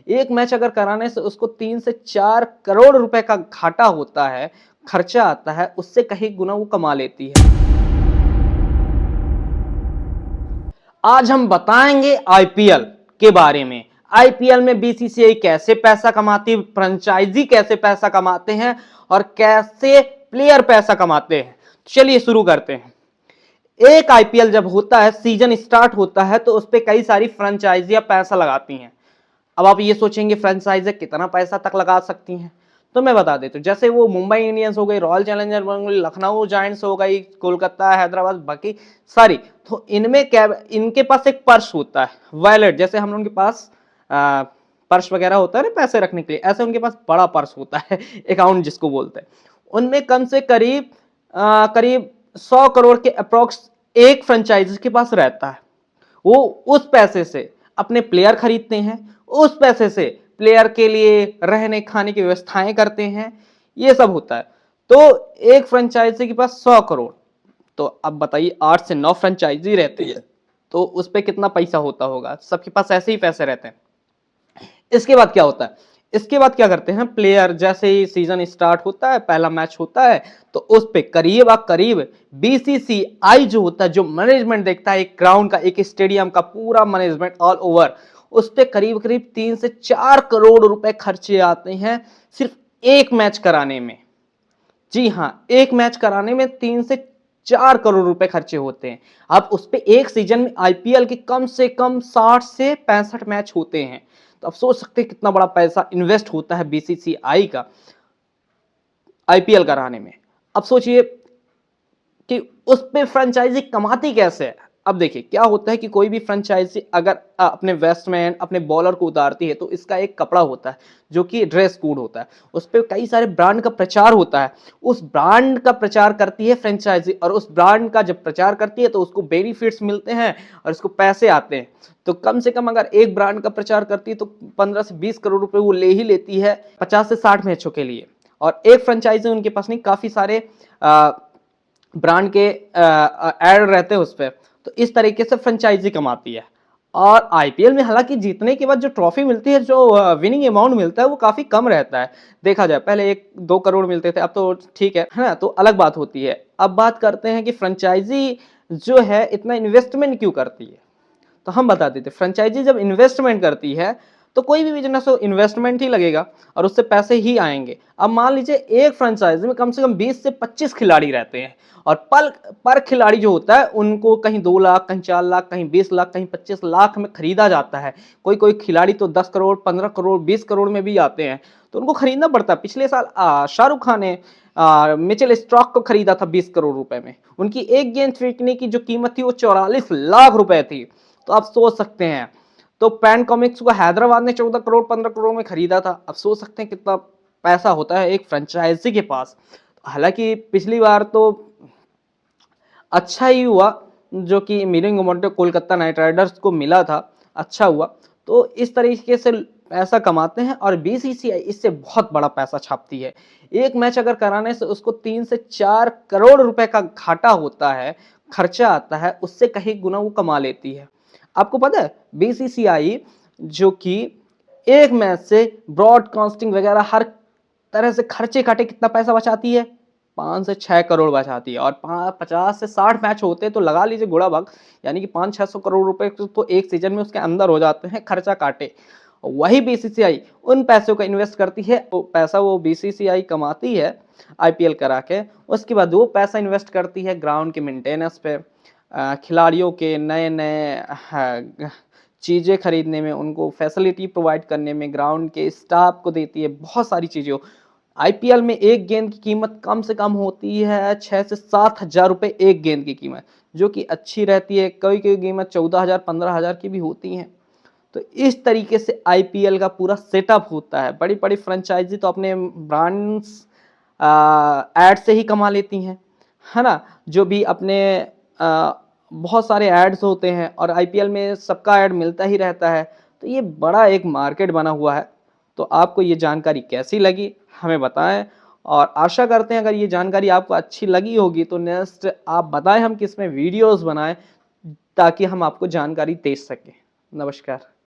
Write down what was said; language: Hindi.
एक मैच अगर कराने से उसको 3 से 4 करोड़ रुपए का घाटा होता है, खर्चा आता है, उससे कहीं गुना वो कमा लेती है। आज हम बताएंगे आईपीएल के बारे में। आईपीएल में बीसीसीआई कैसे पैसा कमाती है, फ्रेंचाइजी कैसे पैसा कमाते हैं और कैसे प्लेयर पैसा कमाते हैं। चलिए शुरू करते हैं। एक आईपीएल जब होता है, सीजन स्टार्ट होता है, तो उस पर कई सारी फ्रेंचाइजियां पैसा लगाती हैं। अब आप ये सोचेंगे फ्रेंचाइजी कितना पैसा तक लगा सकती हैं, तो मैं बता देता हूँ। जैसे वो मुंबई इंडियंस हो गई, royal challenger Bengaluru, Lucknow giants हो गई, कोलकाता, हैदराबाद, बाकी सारी, तो इनमें क्या, इनके पास एक पर्स होता है, वॉलेट, जैसे हम लोगों के पास पर्स वगैरह होता है ना पैसे रखने के लिए, ऐसे उनके पास बड़ा पर्स होता है, अकाउंट जिसको बोलते हैं। उनमें कम से करीब 100 करोड़ के अप्रोक्स एक फ्रेंचाइजी के पास रहता है। वो उस पैसे से अपने प्लेयर खरीदते हैं, उस पैसे से प्लेयर के लिए रहने खाने की व्यवस्थाएं करते हैं, ये सब होता है। तो एक फ्रेंचाइजी के पास 100 करोड़, तो अब बताइए 8 से 9 फ्रेंचाइजी रहती है, तो उस पर कितना पैसा होता होगा। सबके पास ऐसे ही पैसे रहते हैं। इसके बाद क्या होता है, इसके बाद क्या करते हैं प्लेयर, जैसे ही सीजन स्टार्ट होता है, पहला मैच होता है, तो उस पे करीब बीसीसीआई जो होता है, जो मैनेजमेंट देखता है एक ग्राउंड का, एक स्टेडियम का पूरा मैनेजमेंट ऑल ओवर, उस पे करीब 3 से 4 करोड़ रुपए खर्चे आते हैं सिर्फ एक मैच कराने में। जी हाँ, एक मैच कराने में 3 से 4 करोड़ रुपए खर्चे होते हैं। अब उस पे एक सीजन में आईपीएल के कम से कम 60 से 65 मैच होते हैं, तो आप सोच सकते हैं कितना बड़ा पैसा इन्वेस्ट होता है बीसीसीआई का आईपीएल कराने में। अब सोचिए कि उस पे फ्रेंचाइजी कमाती कैसे है। अब देखिए क्या होता है कि कोई भी फ्रेंचाइजी अगर अपने बैट्समैन, अपने बॉलर को उतारती है, तो इसका एक कपड़ा होता है जो कि ड्रेस कोड होता है, उस पर कई सारे ब्रांड का प्रचार होता है। उस ब्रांड का प्रचार करती है फ्रेंचाइजी, और उस ब्रांड का जब प्रचार करती है तो उसको बेनिफिट्स मिलते हैं और उसको पैसे आते हैं। तो कम से कम अगर एक ब्रांड का प्रचार करती है तो 15 से 20 करोड़ रुपए वो ले ही लेती है 50 से 60 मैचों के लिए। और एक फ्रेंचाइजी उनके पास नहीं, काफी सारे ब्रांड के एड रहते हैं उस पर। तो इस तरीके से फ्रेंचाइजी कमाती है। और आईपीएल में हालांकि जीतने के बाद जो ट्रॉफी मिलती है, जो विनिंग अमाउंट मिलता है, वो काफी कम रहता है। देखा जाए पहले 1-2 करोड़ मिलते थे, अब तो ठीक है ना, तो अलग बात होती है। अब बात करते हैं कि फ्रेंचाइजी जो है इतना इन्वेस्टमेंट क्यों करती है, तो हम बता देते। फ्रेंचाइजी जब इन्वेस्टमेंट करती है तो कोई भी बिजनेस हो इन्वेस्टमेंट ही लगेगा और उससे पैसे ही आएंगे। अब मान लीजिए एक फ्रेंचाइजी में कम से कम 20 से 25 खिलाड़ी रहते हैं, और पर खिलाड़ी जो होता है उनको कहीं 2 लाख, कहीं 4 लाख, कहीं 20 लाख, कहीं 25 लाख में खरीदा जाता है। कोई कोई खिलाड़ी तो 10 करोड़, 15 करोड़, 20 करोड़ में भी आते हैं, तो उनको खरीदना पड़ता है। पिछले साल शाहरुख खान ने मिचेल स्टॉक को खरीदा था 20 करोड़ रुपए में। उनकी एक गेंद फेंकने की जो कीमत थी वो 44 लाख रुपए थी। तो आप सोच सकते हैं। तो पैन कॉमिक्स को हैदराबाद ने 14 करोड़ 15 करोड़ में खरीदा था। अब सोच सकते हैं कितना पैसा होता है एक फ्रेंचाइजी के पास। हालांकि पिछली बार तो अच्छा ही हुआ, जो कि milling momentum Kolkata night Riders को मिला था, अच्छा हुआ। तो इस तरीके से पैसा कमाते हैं और बीसीसीआई इससे बहुत बड़ा पैसा छापती है। एक मैच अगर कराने से उसको 3 से 4 करोड़ रुपए का घाटा होता है, खर्चा आता है, उससे कहीं गुना वो कमा लेती है। आपको पता है बीसीसीआई जो कि एक मैच से ब्रॉडकास्टिंग वगैरह हर तरह से खर्चे काटे कितना पैसा बचाती है, 5 से 6 करोड़ बचाती है। और 50 से 60 मैच होते हैं, तो लगा लीजिए गुणा भाग, यानी कि 500-600 करोड़ रुपए तो एक सीजन में उसके अंदर हो जाते हैं खर्चा काटे। वही बीसीसीआई उन पैसों का इन्वेस्ट करती है, वो पैसा वो बीसीसीआई कमाती है आईपीएल करा के। उसके बाद वो पैसा इन्वेस्ट करती है ग्राउंड के मेंटेनेंस पे, खिलाड़ियों के नए नए चीज़ें खरीदने में, उनको फैसिलिटी प्रोवाइड करने में, ग्राउंड के स्टाफ को देती है, बहुत सारी चीज़ें। आईपीएल में एक गेंद की कीमत कम से कम होती है 6 से 7 हजार रुपये एक गेंद की कीमत, जो कि अच्छी रहती है। कोई कोई कीमत 14,000 15,000 की भी होती हैं। तो इस तरीके से आईपीएल का पूरा सेटअप होता है। बड़ी बड़ी फ्रेंचाइजी तो अपने ब्रांड्स एड से ही कमा लेती हैं, है ना। जो भी अपने बहुत सारे एड्स होते हैं और आईपीएल में सबका ऐड मिलता ही रहता है। तो ये बड़ा एक मार्केट बना हुआ है। तो आपको ये जानकारी कैसी लगी हमें बताएं, और आशा करते हैं अगर ये जानकारी आपको अच्छी लगी होगी तो नेक्स्ट आप बताएं हम किस में वीडियोस बनाएं, ताकि हम आपको जानकारी दे सकें। नमस्कार।